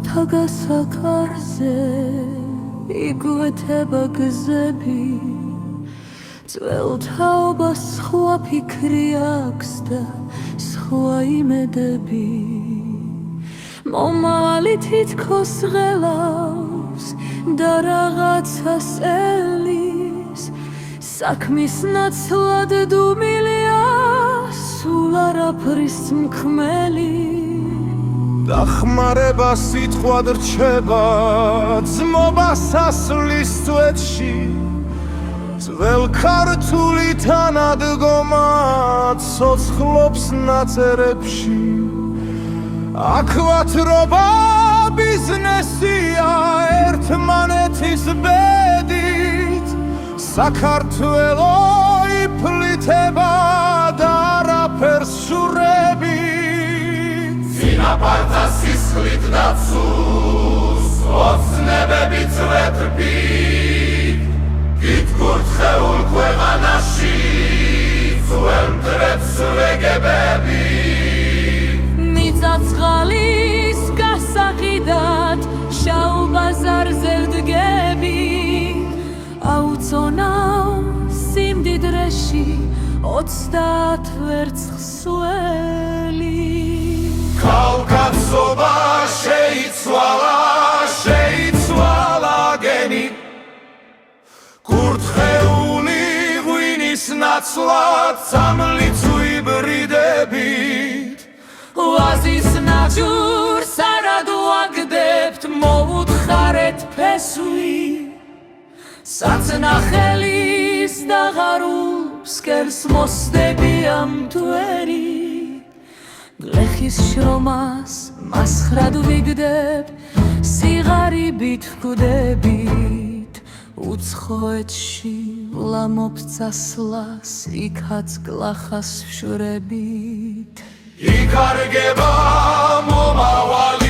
თავგასაკარზე იგვეთება გზები ძველ თაობას სხვა ფიქრი აქვს და სხვა იმედები მომავალი თითქოს ღელავს და რაღაცას ელის საქმის ნაცვლად დუმილია სულ არაფრის მქმელი დახმარება სიტყვად რჩება ძმობა სასვლის წვეთში ძველ ქართული თანადგომა ცოცხლობს ნაწერებში აქ ვათრობა ბიზნესია ერთმანეთის ბედით საქართველო იფლითება და არაფერს შურებით წინაპართა სისხლით დაცუს ოცნებებით ვეტრბით გითქურთხეულ ქვეყანაში ძველ მტრებს ვეგებები მიწაცხალის გასაყიდად შავ ბაზარზე ვდგები აუწონავ სიმდიდრეში 30 ვერცხლს ველი ქალკაცობა შეიცვალა გენი კურთხეული ღვინის ნაცვლად სამლიც ვიბრიდებით ვაზის ნაჯურს არად ვაგდებთ მოვუთხარეთ ფესვი საწნახელის და ღარულს კერს მოსდები ამ თვერი გლეხის შრომას მასხრად ვიგდებ სიღარიბით ვკვდებით უცხოეთში ვლამობ წასვლას იქაც გლახას ვშვრებით იკარგება მომავალი